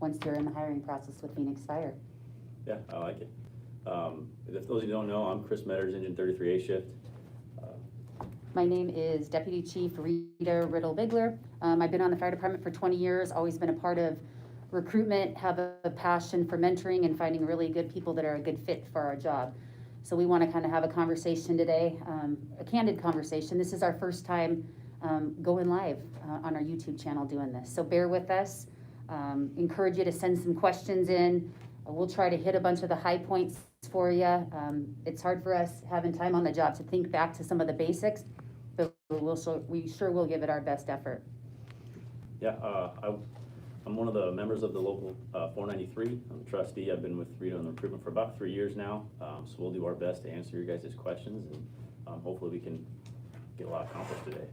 once you're in the hiring process with Phoenix Fire. Yeah, I like it. If those of you don't know, I'm Chris Metters, Engine 33A shift. My name is Deputy Chief Rita Riddle-Bigler. I've been on the fire department for 20 years, always been a part of recruitment, have a passion for mentoring and finding really good people that are a good fit for our job. So we want to kind of have a conversation today, a candid conversation. This is our first time going live on our YouTube channel doing this. So bear with us. Encourage you to send some questions in. We'll try to hit a bunch of the high points for you. It's hard for us having time on the job to think back to some of the basics, but we sure will give it our best effort. Yeah, I'm one of the members of the local 493. I'm a trustee. I've been with Rita on recruitment for about 3 years now. So we'll do our best to answer your guys' questions, and hopefully we can get a lot accomplished today.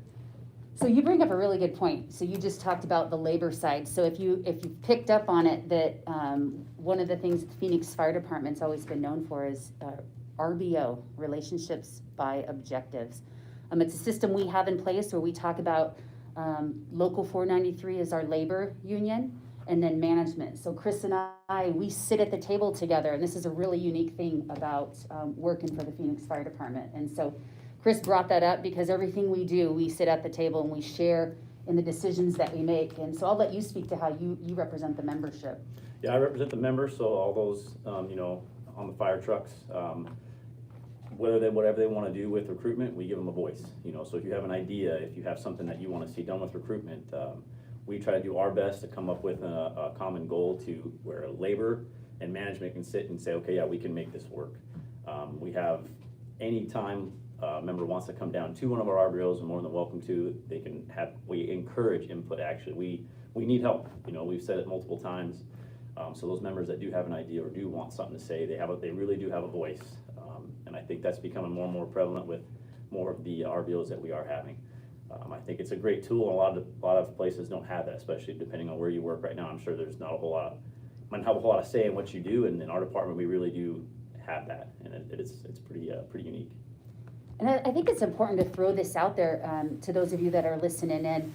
So you bring up a really good point. So you just talked about the labor side. So if you picked up on it, that one of the things the Phoenix Fire Department's always been known for is RBO, relationships by objectives. It's a system we have in place where we talk about Local 493 is our labor union, and then management. So Chris and I, we sit at the table together, and this is a really unique thing about working for the Phoenix Fire Department. And so Chris brought that up because everything we do, we sit at the table and we share in the decisions that we make. And so I'll let you speak to how you represent the membership. Yeah, I represent the members, so all those, on the fire trucks, whatever they want to do with recruitment, we give them a voice. So if you have an idea, if you have something that you want to see done with recruitment, we try to do our best to come up with a common goal to where labor and management can sit and say, okay, yeah, we can make this work. We have any time a member wants to come down to one of our RBOs, and more than welcome to. They can have. We encourage input. Actually, we need help. We've said it multiple times. So those members that do have an idea or do want something to say, they really do have a voice. And I think that's becoming more and more prevalent with more of the RBOs that we are having. I think it's a great tool. A lot of places don't have that, especially depending on where you work right now. I'm sure there's not a whole lot. Might have a whole lot of say in what you do, and in our department, we really do have that, and it's pretty unique. And I think it's important to throw this out there to those of you that are listening in.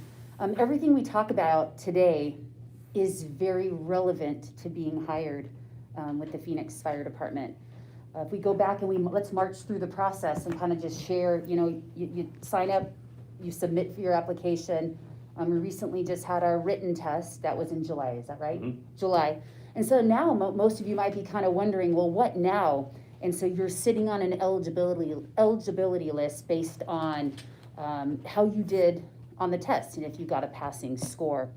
Everything we talk about today is very relevant to being hired with the Phoenix Fire Department. If we go back and let's march through the process and kind of just share, you sign up, you submit for your application. We recently just had our written test. That was in July, is that right? Mm-hmm. July. And so now most of you might be kind of wondering, well, what now? And so you're sitting on an eligibility list based on how you did on the test and if you got a passing score.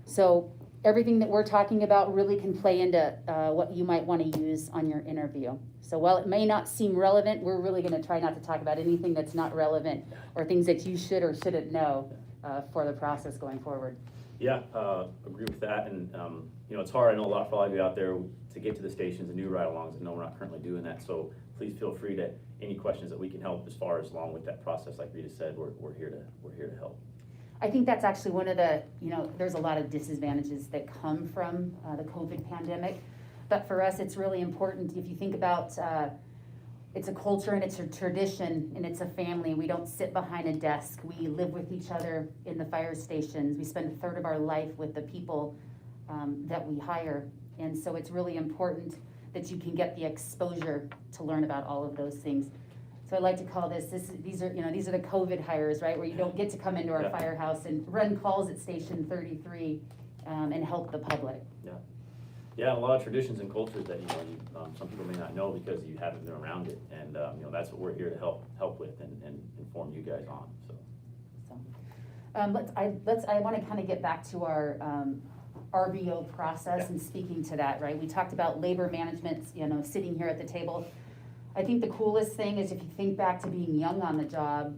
So everything that we're talking about really can play into what you might want to use on your interview. So while it may not seem relevant, we're really going to try not to talk about anything that's not relevant or things that you should or shouldn't know for the process going forward. Yeah, agree with that. And it's hard. I know a lot of you out there to get to the stations and do ride-alongs. I know we're not currently doing that. So please feel free to any questions that we can help as far as along with that process. Like Rita said, we're here to help. I think that's actually one of the, there's a lot of disadvantages that come from the COVID pandemic. But for us, it's really important. If you think about, it's a culture and it's a tradition and it's a family. We don't sit behind a desk. We live with each other in the fire stations. We spend a third of our life with the people that we hire. And so it's really important that you can get the exposure to learn about all of those things. So I like to call these are the COVID hires, right? Where you don't get to come into our firehouse and run calls at Station 33 and help the public. Yeah, a lot of traditions and cultures that some people may not know because you haven't been around it, and that's what we're here to help with and inform you guys on. I want to kind of get back to our RBO process and speaking to that, right? We talked about labor management, sitting here at the table. I think the coolest thing is if you think back to being young on the job,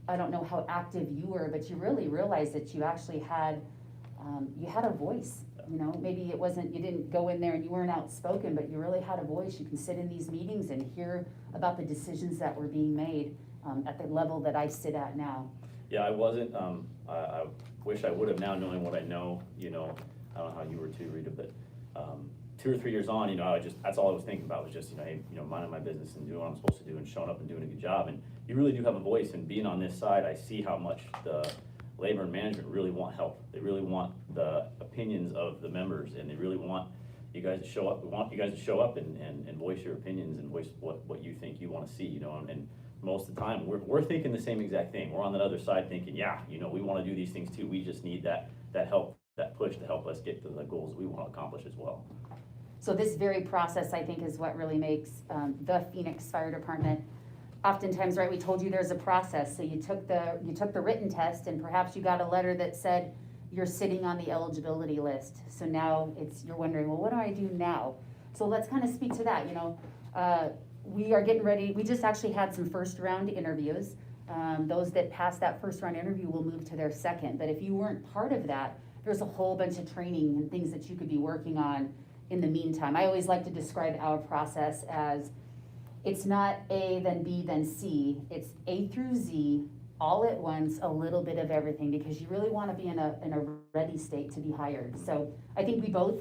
I don't know how active you were, but you really realized that you actually had a voice. Maybe it wasn't, you didn't go in there and you weren't outspoken, but you really had a voice. You can sit in these meetings and hear about the decisions that were being made at the level that I sit at now. Yeah, I wasn't. I wish I would have now, knowing what I know. I don't know how you were too, Rita, but 2 or 3 years on, that's all I was thinking about was just, minding my business and doing what I'm supposed to do and showing up and doing a good job. And you really do have a voice. And being on this side, I see how much labor and management really want help. They really want the opinions of the members, and they really want you guys to show up. We want you guys to show up and voice your opinions and voice what you think you want to see, you know, and most of the time we're thinking the same exact thing. We're on that other side thinking, yeah, you know, we want to do these things too. We just need that help, that push to help us get to the goals we want to accomplish as well. So this very process, I think, is what really makes the Phoenix Fire Department. Oftentimes, right, we told you there's a process. So you took the written test, and perhaps you got a letter that said you're sitting on the eligibility list. So now you're wondering, well, what do I do now? So let's kind of speak to that. You know, we are getting ready. We just actually had some first round interviews. Those that passed that first round interview will move to their second. But if you weren't part of that, there's a whole bunch of training and things that you could be working on in the meantime. I always like to describe our process as it's not A, then B, then C. It's A through Z, all at once, a little bit of everything, because you really want to be in a ready state to be hired. So I think we both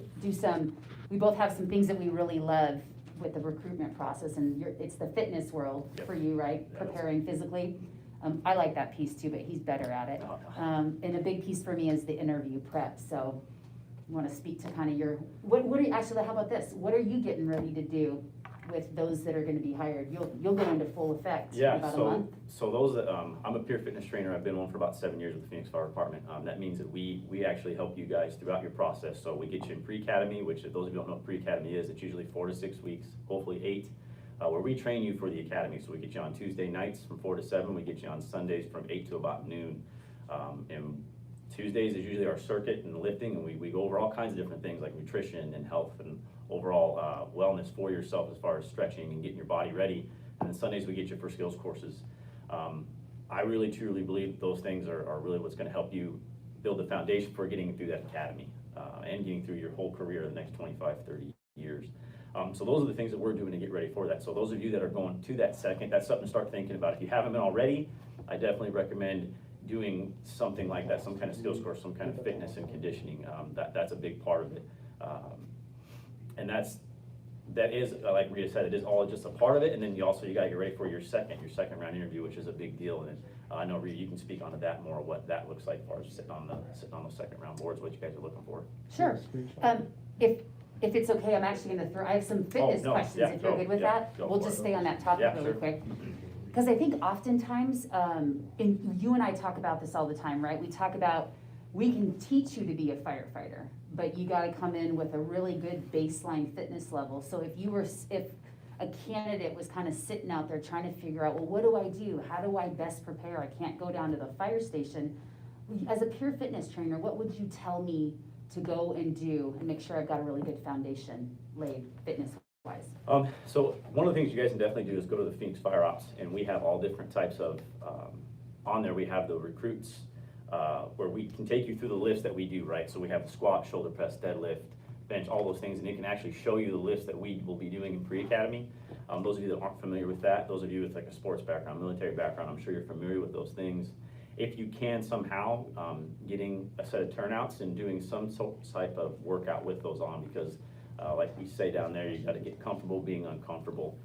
have some things that we really love with the recruitment process, and it's the fitness world for you, right? Preparing physically. I like that piece too, but he's better at it. And a big piece for me is the interview prep. So you want to speak to kind of what are you, actually, how about this? What are you getting ready to do with those that are going to be hired? You'll go into full effect in about a month. So those that, I'm a peer fitness trainer. I've been one for about 7 years with the Phoenix Fire Department. That means that we actually help you guys throughout your process. So we get you in pre-academy, which if those of you don't know what pre-academy is, it's usually 4 to 6 weeks, hopefully 8, where we train you for the academy. So we get you on Tuesday nights from 4 to 7. We get you on Sundays from 8 to about noon. And Tuesdays is usually our circuit and lifting, and we go over all kinds of different things like nutrition and health and overall wellness for yourself as far as stretching and getting your body ready. And then Sundays we get you for skills courses. I really truly believe those things are really what's going to help you build the foundation for getting through that academy and getting through your whole career the next 25, 30 years. So those are the things that we're doing to get ready for that. So those of you that are going to that second, that's something to start thinking about. If you haven't been already, I definitely recommend doing something like that, some kind of skills course, some kind of fitness and conditioning. That's a big part of it. And that is, like Rita said, it is all just a part of it. And then you gotta get ready for your second round interview, which is a big deal. And I know Rita, you can speak onto that more, what that looks like as far as sitting on the second round boards, what you guys are looking for. Sure. If it's okay, I'm actually going to I have some fitness questions if you're good with that. We'll just stay on that topic really quick. Because I think oftentimes, and you and I talk about this all the time, right? We talk about, we can teach you to be a firefighter, but you got to come in with a really good baseline fitness level. So if a candidate was kind of sitting out there trying to figure out, well, what do I do? How do I best prepare? I can't go down to the fire station. As a pure fitness trainer, what would you tell me to go and do and make sure I've got a really good foundation laid fitness-wise? So one of the things you guys can definitely do is go to the Phoenix Fire Ops, and we have all different types of, on there we have the recruits, where we can take you through the lifts that we do, right? So we have the squat, shoulder press, deadlift, bench, all those things, and it can actually show you the lifts that we will be doing in pre-academy. Those of you that aren't familiar with that, those of you with like a sports background, military background, I'm sure you're familiar with those things. If you can somehow, getting a set of turnouts and doing some type of workout with those on, because like we say down there, you got to get comfortable being uncomfortable.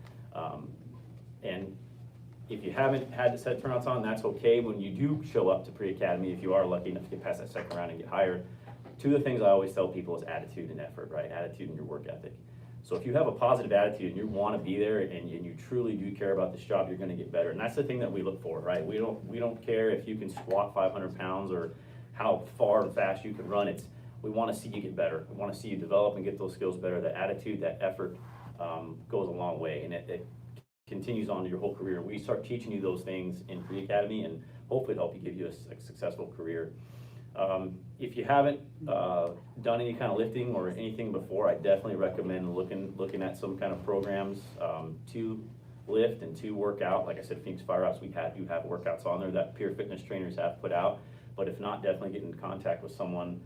And if you haven't had the set of turnouts on, that's okay. When you do show up to pre-academy, if you are lucky enough to get past that second round and get hired, two of the things I always tell people is attitude and effort, right? Attitude and your work ethic. So if you have a positive attitude and you want to be there and you truly do care about this job, you're going to get better. And that's the thing that we look for, right? We don't care if you can squat 500 pounds or how far and fast you can run. We want to see you get better. We want to see you develop and get those skills better. That attitude, that effort goes a long way, and it continues on to your whole career. We start teaching you those things in pre-academy, and hopefully help you give you a successful career. If you haven't done any kind of lifting or anything before, I definitely recommend looking at some kind of programs to lift and to work out. Like I said, Phoenix Fire Ops, you have workouts on there that peer fitness trainers have put out. But if not, definitely get in contact with someone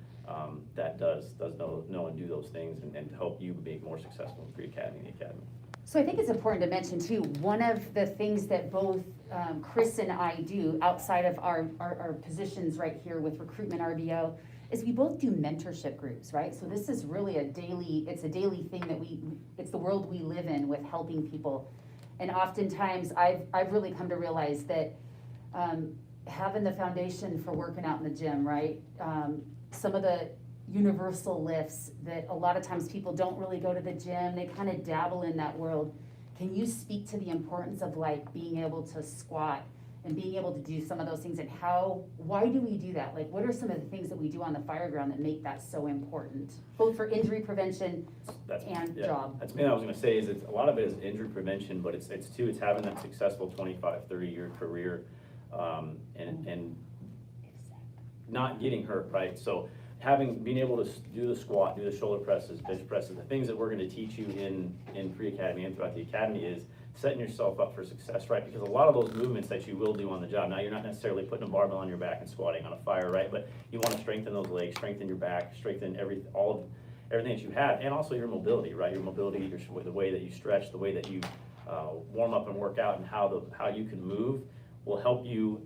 that does know and do those things and to help you be more successful in pre-academy and the academy. So I think it's important to mention too, one of the things that both Chris and I do outside of our positions right here with Recruitment RBO is we both do mentorship groups, right? So this is really a daily thing that it's the world we live in with helping people. And oftentimes I've really come to realize that having the foundation for working out in the gym, right? Some of the universal lifts that a lot of times people don't really go to the gym, they kind of dabble in that world. Can you speak to the importance of like being able to squat and being able to do some of those things, and why do we do that? Like, what are some of the things that we do on the fire ground that make that so important, both for injury prevention and job? That's what I was gonna say, is a lot of it is injury prevention, but it's having that successful 25, 30-year career, and not getting hurt, right? So being able to do the squat, do the shoulder presses, bench presses, the things that we're gonna teach you in pre-academy and throughout the academy is setting yourself up for success, right? Because a lot of those movements that you will do on the job, now you're not necessarily putting a barbell on your back and squatting on a fire, right? But you wanna strengthen those legs, strengthen your back, strengthen everything that you have, and also your mobility, right? Your mobility, the way that you stretch, the way that you warm up and work out, and how you can move will help you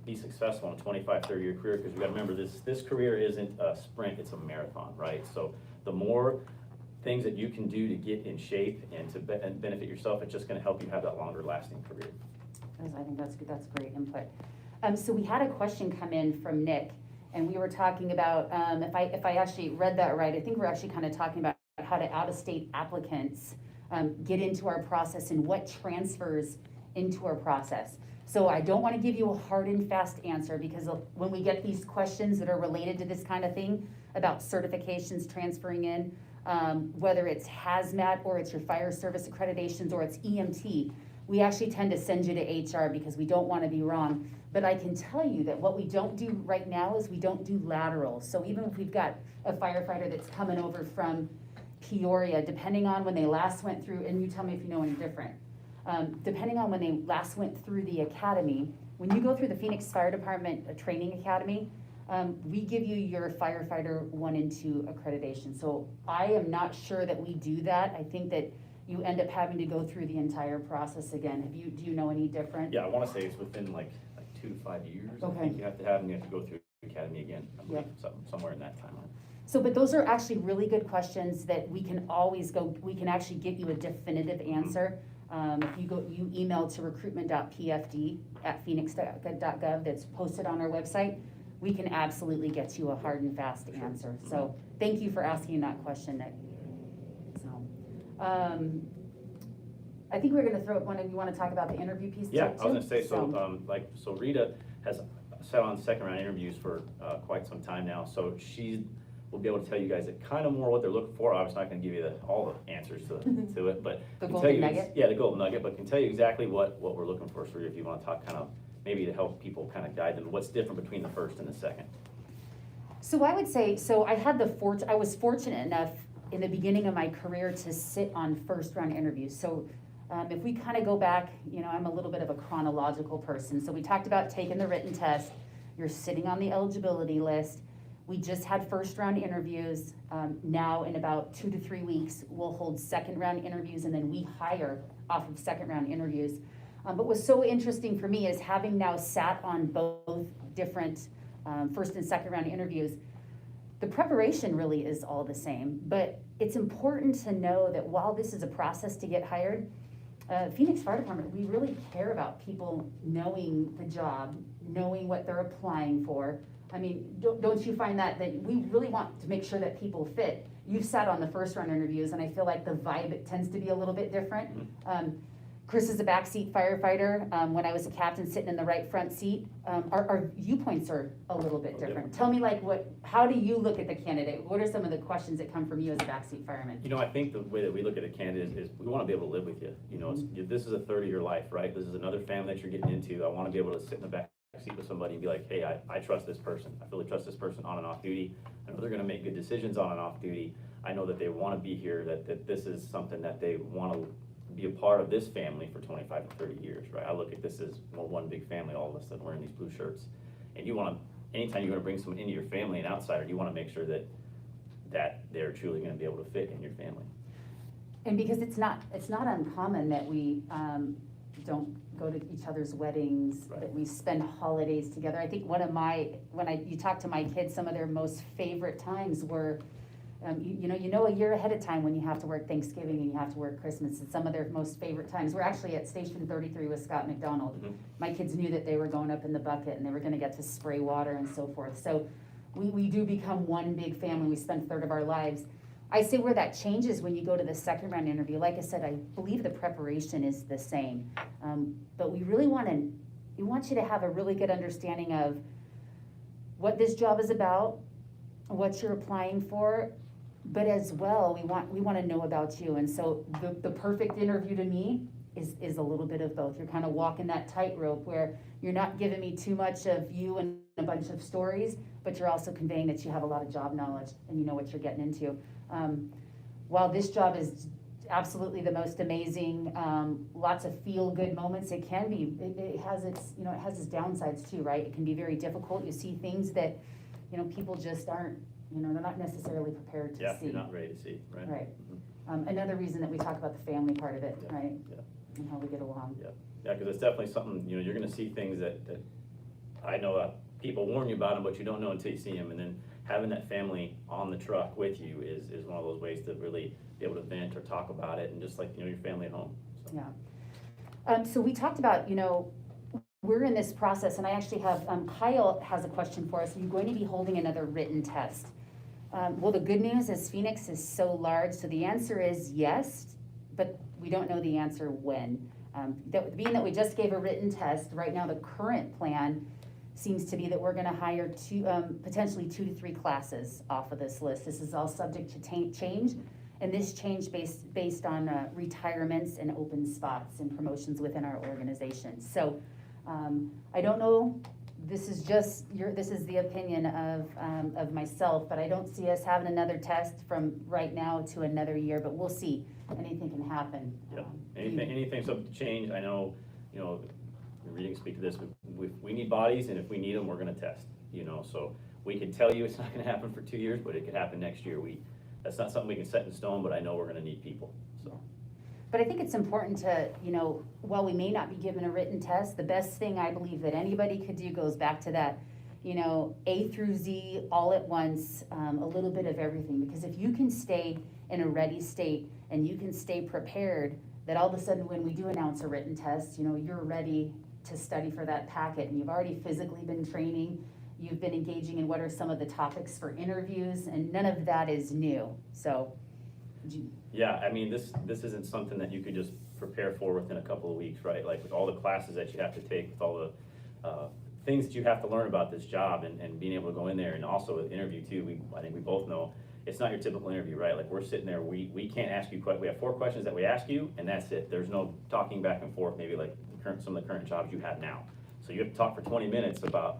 be successful in a 25, 30-year career, because you gotta remember this career isn't a sprint, it's a marathon, right? So the more things that you can do to get in shape and to benefit yourself, it's just gonna help you have that longer lasting career. I think that's good. That's great input. So we had a question come in from Nick, and we were talking about, if I actually read that right, I think we're actually kind of talking about how to out-of-state applicants get into our process and what transfers into our process. So I don't want to give you a hard and fast answer, because when we get these questions that are related to this kind of thing about certifications transferring in, whether it's hazmat or it's your fire service accreditations or it's EMT, we actually tend to send you to HR because we don't want to be wrong. But I can tell you that what we don't do right now is we don't do laterals. So even if we've got a firefighter that's coming over from Peoria, depending on when they last went through, and you tell me if you know any different, depending on when they last went through the academy, when you go through the Phoenix Fire Department Training Academy, we give you your firefighter 1 and 2 accreditation. So I am not sure that we do that. I think that you end up having to go through the entire process again. Do you know any different? Yeah, I wanna say it's within like 2 to 5 years. Okay. I think you have to have, and you have to go through the academy again, I believe, somewhere in that timeline. So, but those are actually really good questions that we can actually get you a definitive answer. If you email to recruitment.pfd@phoenix.gov, that's posted on our website, we can absolutely get you a hard and fast answer. So thank you for asking that question, Nick. So, I think we're gonna throw one, and you wanna talk about the interview piece too? Yeah, I was gonna say, so Rita has sat on second round interviews for quite some time now, so she will be able to tell you guys kind of more what they're looking for. Obviously not gonna give you all the answers to it, but The can golden tell you, nugget? Yeah, the golden nugget, but can tell you exactly what we're looking for. So if you wanna talk kind of, maybe to help people kind of guide them, what's different between the first and the second? So I would say, I was fortunate enough in the beginning of my career to sit on first round interviews. So if we kind of go back, I'm a little bit of a chronological person. So we talked about taking the written test. You're sitting on the eligibility list. We just had first round interviews. Now in about 2 to 3 weeks, we'll hold second round interviews, and then we hire off of second round interviews. But what's so interesting for me is having now sat on both different first and second round interviews, the preparation really is all the same. But it's important to know that while this is a process to get hired, Phoenix Fire Department, we really care about people knowing the job, knowing what they're applying for. I mean, don't you find that we really want to make sure that people fit? You've sat on the first round interviews, and I feel like the vibe tends to be a little bit different. Chris is a backseat firefighter. When I was a captain sitting in the right front seat, our viewpoints are a little bit different. Tell me, how do you look at the candidate? What are some of the questions that come from you as a backseat fireman? I think the way that we look at a candidate is we want to be able to live with you. This is a third of your life, right? This is another family that you're getting into. I want to be able to sit in the back seat with somebody and be like, hey, I trust this person. I really trust this person on and off duty. I know they're going to make good decisions on and off duty. I know that they want to be here, that this is something that they want to be a part of this family for 25 to 30 years, right? I look at this as one big family, all of us that are wearing these blue shirts. And anytime you're gonna bring someone into your family, an outsider, you wanna make sure that they're truly gonna be able to fit in your family. And because it's not uncommon that we don't go to each other's weddings, right, that we spend holidays together. I think you talk to my kids, some of their most favorite times were You know a year ahead of time when you have to work Thanksgiving and you have to work Christmas. It's some of their most favorite times. We're actually at Station 33 with Scott McDonald. Mhm. My kids knew that they were going up in the bucket and they were gonna get to spray water and so forth. So we do become one big family. We spend a third of our lives. I say where that changes when you go to the second round interview. Like I said, I believe the preparation is the same. But we really want you to have a really good understanding of what this job is about, what you're applying for, but as well, we want to know about you. And so the perfect interview to me is a little bit of both. You're kind of walking that tightrope where you're not giving me too much of you and a bunch of stories, but you're also conveying that you have a lot of job knowledge and you know what you're getting into. While this job is absolutely the most amazing, lots of feel-good moments, it can be, it has its downsides too, right? It can be very difficult. You see things that, people just aren't, they're not necessarily prepared to see. Yeah, you're not ready to see, right? Right. Mhm. Another reason that we talk about the family part of it, Yeah, right? yeah. And how we get along. Yeah, because it's definitely something, you're gonna see things that I know people warn you about them, but you don't know until you see them. And then having that family on the truck with you is one of those ways to really be able to vent or talk about it, and just like, your family at home. So. Yeah. So we talked about, we're in this process, and I actually have, Kyle has a question for us. Are you going to be holding another written test? Well, the good news is Phoenix is so large, so the answer is yes, but we don't know the answer when. Being that we just gave a written test, right now the current plan seems to be that we're gonna hire potentially 2 to 3 classes off of this list. This is all subject to change, and this change based on retirements and open spots and promotions within our organization. So I don't know, this is the opinion of myself, but I don't see us having another test from right now to another year, but we'll see. Anything can happen. Yeah, anything subject to change. I know, Rita can speak to this, we need bodies, and if we need them, we're gonna test, so we can tell you it's not gonna happen for 2 years, but it could happen next year. That's not something we can set in stone, but I know we're gonna need people, so. But I think it's important to, while we may not be given a written test, the best thing I believe that anybody could do goes back to that, A through Z all at once, a little bit of everything. Because if you can stay in a ready state and you can stay prepared, that all of a sudden when we do announce a written test, you're ready to study for that packet, and you've already physically been training, you've been engaging in what are some of the topics for interviews, and none of that is new, so. Yeah, I mean, this isn't something that you could just prepare for within a couple of weeks, right? Like with all the classes that you have to take, with all the things that you have to learn about this job, and being able to go in there, and also with interview too, I think we both know, it's not your typical interview, right? Like we're sitting there, we can't ask you, we have 4 questions that we ask you, and that's it. There's no talking back and forth, maybe like some of the current jobs you have now. So you have to talk for 20 minutes about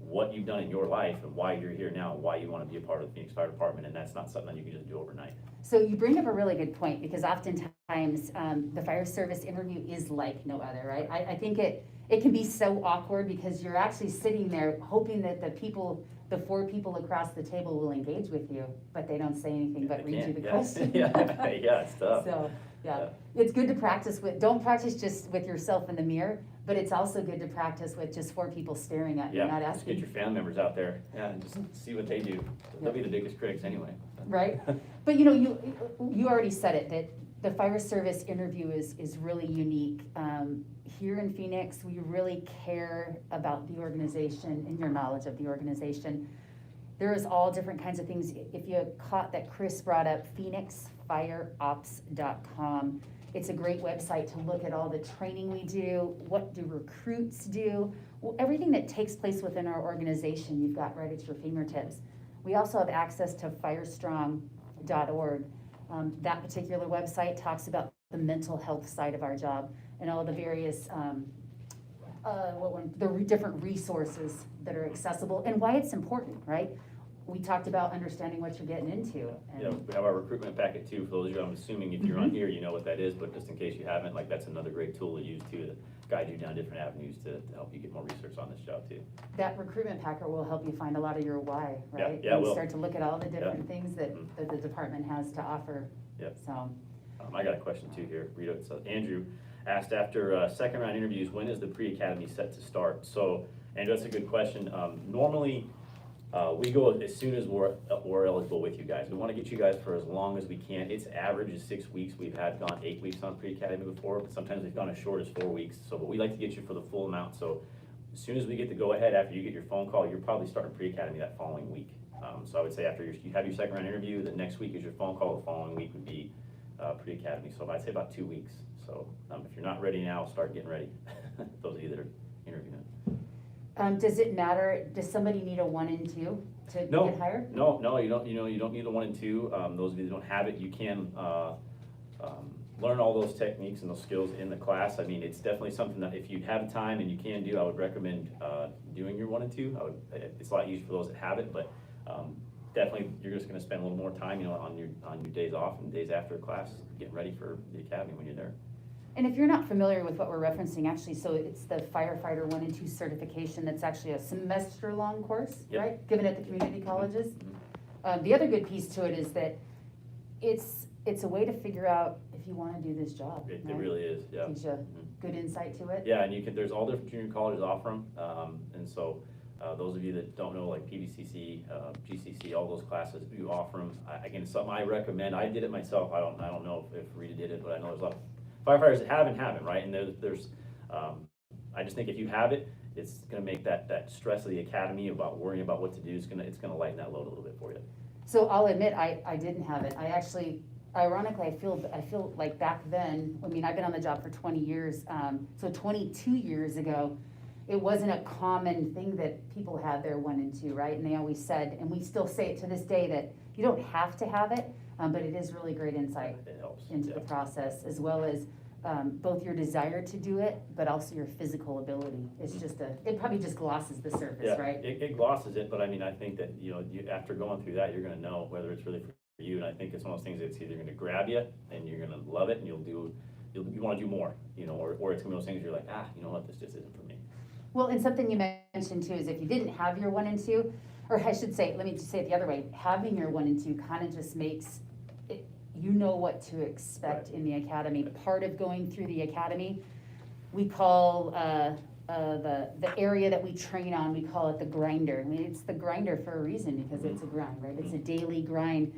what you've done in your life and why you're here now, why you want to be a part of the Phoenix Fire Department, and that's not something that you can just do overnight. So you bring up a really good point, because oftentimes the fire service interview is like no other, right? I think it can be so awkward because you're actually sitting there hoping that the 4 people across the table will engage with you, but they don't say anything but read you the question. Yeah, it's tough. So, yeah, it's good to practice don't practice just with yourself in the mirror, but it's also good to practice with just 4 people staring at you, not Just asking. get your family members out there, and just see what they do. They'll be the biggest critics anyway. Right, but you already said it, that the fire service interview is really unique. Here in Phoenix, we really care about the organization and your knowledge of the organization. There is all different kinds of things. If you caught that Chris brought up, phoenixfireops.com. It's a great website to look at all the training we do, what do recruits do, everything that takes place within our organization, you've got right at your fingertips. We also have access to firestrong.org. That particular website talks about the mental health side of our job and all the various different resources that are accessible and why it's important, right? We talked about understanding what you're getting into. And we have our recruitment packet too. For those of you, I'm assuming if you're on here, you know what that is, but just in case you haven't, that's another great tool to use too, to guide you down different avenues to help you get more research on this job too. That recruitment packet will help you find a lot of your why, right? Yeah, and start to look at all the different things that Mm-hmm. the department has to offer. Yep. So. I got a question too here, Rita. So Andrew asked, after second round interviews, when is the pre-academy set to start? So, Andrew, that's a good question. Normally, We go as soon as we're eligible with you guys. We want to get you guys for as long as we can. Its average is 6 weeks. We've had gone 8 weeks on pre-academy before, but sometimes we've gone as short as 4 weeks. So, but we like to get you for the full amount. So as soon as we get the go-ahead, after you get your phone call, you're probably starting pre-academy that following week. So I would say after you have your second round interview, the next week is your phone call, the following week would be pre-academy. So I'd say about 2 weeks. So if you're not ready now, start getting ready. Those of you that are interviewing. Does it matter, does somebody need a 1 and 2 to get hired? No, you don't. You don't need a 1 and 2. Those of you that don't have it, you can learn all those techniques and those skills in the class. I mean, it's definitely something that if you have time and you can do, I would recommend doing your 1 and 2. It's a lot easier for those that have it, but definitely you're just going to spend a little more time, on your days off and days after class, getting ready for the academy when you're there. And if you're not familiar with what we're referencing, actually, so it's the firefighter 1 and 2 certification. That's actually a semester-long course, Yep. Right? Given at the community colleges. Mm-hmm. The other good piece to it is that it's a way to figure out if you want to do this job. It right? really is, yeah. Gives you good insight to it. Yeah, and there's all different junior colleges offer them, and so those of you that don't know, like PVCC, GCC, all those classes do offer them. Again, it's something I recommend. I did it myself. I don't know if Rita did it, but I know there's a lot of firefighters that haven't, right? And there's I just think if you have it, it's gonna make that stress of the academy about worrying about what to do, it's gonna lighten that load a little bit for you. So I'll admit, I didn't have it. I actually, ironically, I feel like back then, I mean, I've been on the job for 20 years, so 22 years ago, it wasn't a common thing that people had their 1 and 2, right? And they always said, and we still say it to this day, that you don't have to have it, but it is really great insight It helps. into Yeah. the process, as well as both your desire to do it, but also your physical ability. It's just it probably just glosses the surface, Yeah, right? it glosses it, but I mean, I think that, you after going through that, you're gonna know whether it's really for you, and I think it's one of those things that's either gonna grab you, and you're gonna love it, and you wanna do more, or it's gonna be one of those things where you're like, you know what, this just isn't for me. Well, and something you mentioned too is if you didn't have your 1 and 2, or I should say, let me just say it the other way, having your 1 and 2 kind of just makes it, you know what to expect in the academy. Part of going through the academy, we call the area that we train on, we call it the grinder. I mean, it's the grinder for a reason, because it's a grind, right? It's a daily grind.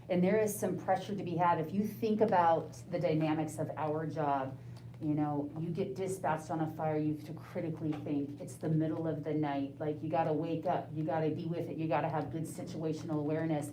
And there is some pressure to be had. If you think about the dynamics of our job, you get dispatched on a fire, you have to critically think. It's the middle of the night, like you gotta wake up, you gotta be with it, you gotta have good situational awareness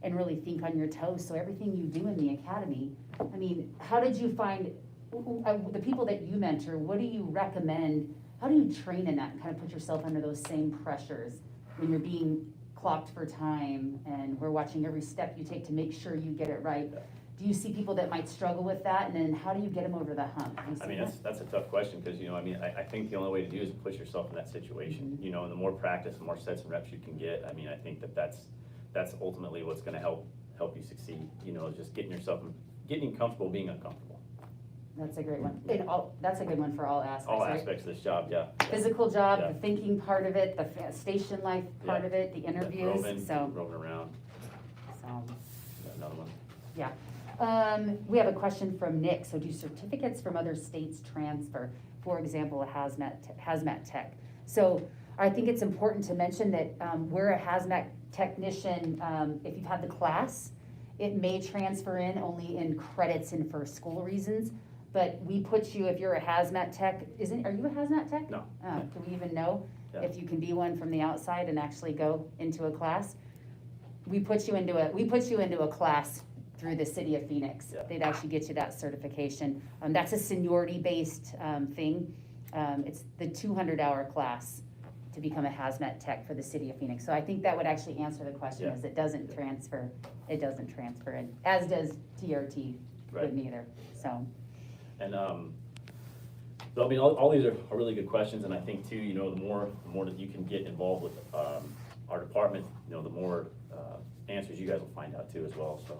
and really think on your toes. So everything you do in the academy, I mean, how did you find, the people that you mentor, what do you recommend? How do you train in that and kind of put yourself under those same pressures when you're being clocked for time and we're watching every step you take to make sure you get it right? Do you see people that might struggle with that, and then how do you get them over the hump? I mean, that's a tough question, because, I think the only way to do is put yourself in that situation, and the more practice, the more sets and reps you can get. I mean, I think that's ultimately what's gonna help you succeed, just getting comfortable being uncomfortable. That's a great one. That's a good one for all aspects, All right? aspects of this job, yeah. Physical job, Yeah. the thinking part of it, the station life part of it, the interviews, Roving around, so, another one. yeah. We have a question from Nick. So do certificates from other states transfer? For example, a hazmat tech. So I think it's important to mention that we're a hazmat technician. If you've had the class, it may transfer in only in credits and for school reasons. But we put you, if you're a hazmat tech, are you a hazmat tech? No. Do we even know if you can be one from the outside and actually go into a class? We put you into a class through the city of Phoenix. Yeah. They'd actually get you that certification. That's a seniority-based thing. It's the 200-hour class to become a hazmat tech for the city of Phoenix. So I think that would actually answer the question, Yeah. is it doesn't transfer in, as does TRT, Right. wouldn't either, so. And so I mean, all these are really good questions, and I think too, the more that you can get involved with our department, the more answers you guys will find out too as well. So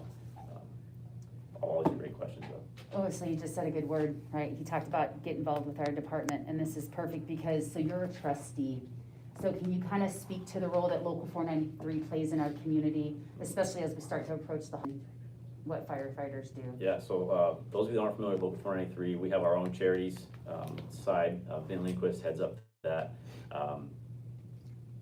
all these are great questions though. Oh, so you just said a good word, right? He talked about get involved with our department, and this is perfect because, so you're a trustee. So can you kind of speak to the role that Local 493 plays in our community, especially as we start to approach what firefighters do? Yeah, so those of you that aren't familiar with Local 493, we have our own charities side. Ben Lindquist heads up that.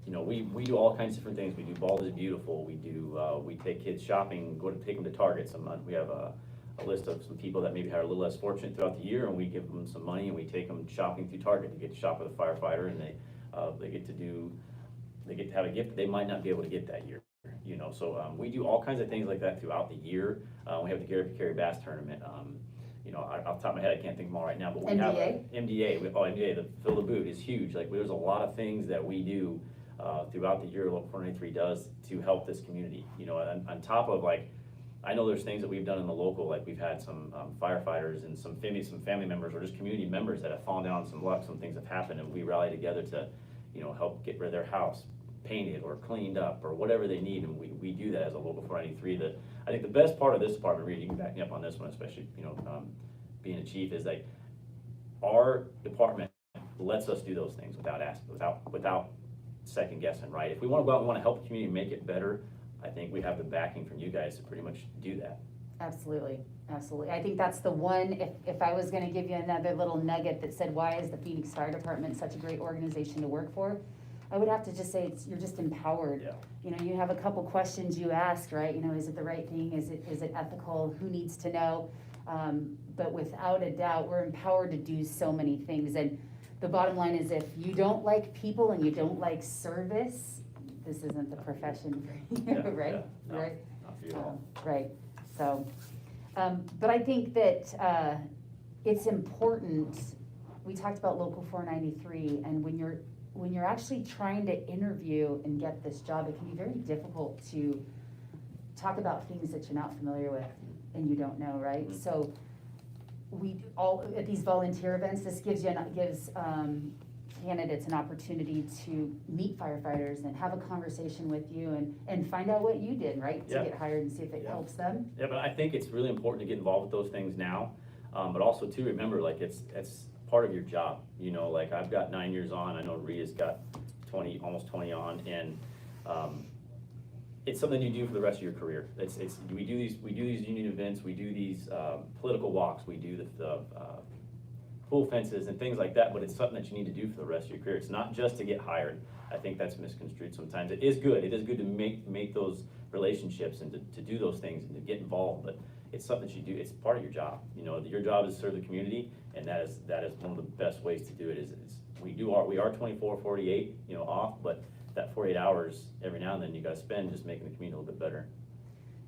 you know, we do all kinds of different things. We do Bald is Beautiful. We do, we take kids shopping, take them to Target. We have a list of some people that maybe are a little less fortunate throughout the year, and we give them some money and we take them shopping through Target. They get to shop with a firefighter, and they get to have a gift that they might not be able to get that year. You know, so we do all kinds of things like that throughout the year. We have the Gary Carey Bass Tournament. You know, off the top of my head, I can't think of them all right now, but we have MDA. MDA, the Fill the Boot is huge. Like, there's a lot of things that we do throughout the year. Local 493 does to help this community. You know, on top of, like, I know there's things that we've done in the local, like we've had some firefighters and some family members or just community members that have fallen down on some luck. Some things have happened, and we rally together to, you know, help get rid of their house, painted or cleaned up or whatever they need, and we do that as a local 493. I think the best part of this department, Reed, you can back me up on this one, especially, you know, being a chief, is like our department lets us do those things without second guessing, right? If we want to go out and want to help the community make it better, I think we have the backing from you guys to pretty much do that. Absolutely, absolutely. I think that's the one, if I was gonna give you another little nugget that said, why is the Phoenix Fire Department such a great organization to work for? I would have to just say you're just empowered. Yeah. You know, you have a couple questions you ask, right? You know, is it the right thing? Is it ethical? Who needs to know? But without a doubt, we're empowered to do so many things. And the bottom line is, if you don't like people and you don't like service, this isn't the profession for you, Yeah, right? yeah, no, Right? not for you at all. Right. So, but I think that it's important. We talked about Local 493, and when you're actually trying to interview and get this job, it can be very difficult to talk about things that you're not familiar with and you don't know, right? Mm-hmm. So we all, at these volunteer events, this gives candidates an opportunity to meet firefighters and have a conversation with you and find out what you did, right? To Yeah. get hired and see if it Yeah. helps them. Yeah, but I think it's really important to get involved with those things now, but also to remember, like, it's part of your job. You know, like, I've got 9 years on. I know Rita's got almost 20 on, and it's something you do for the rest of your career. We do these union events, we do these political walks, we do the pool fences and things like that, but it's something that you need to do for the rest of your career. It's not just to get hired. I think that's misconstrued sometimes. It is good to make those relationships and to do those things and to get involved, but it's something that you do. It's part of your job. You know, your job is to serve the community, and that is one of the best ways to do it. We are 24/48, you know, off, but that 48 hours every now and then you got to spend just making the community a little bit better.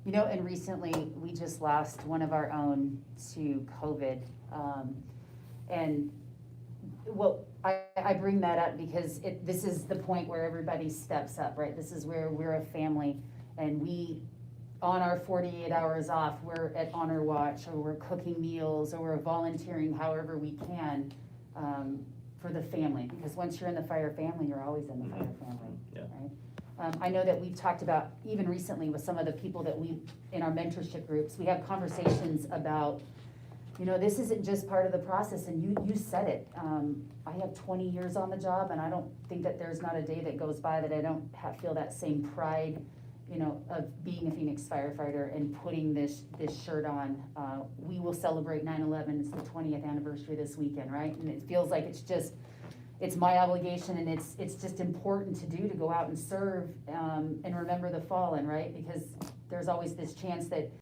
You know, and recently we just lost one of our own to COVID. And well, I bring that up because this is the point where everybody steps up, right? This is where we're a family, and on our 48 hours off, we're at honor watch, or we're cooking meals, or we're volunteering however we can for the family. Because once you're in the fire family, you're always in the fire family, Yeah. right? I know that we've talked about, even recently with some of the people that in our mentorship groups, we have conversations about, you know, this isn't just part of the process, and you said it. I have 20 years on the job, and I don't think that there's not a day that goes by that I don't feel that same pride, you know, of being a Phoenix firefighter and putting this shirt on. We will celebrate 9/11. It's the 20th anniversary this weekend, right? And it feels like it's my obligation, and it's just important to do, to go out and serve and remember the fallen, right? Because there's always this chance that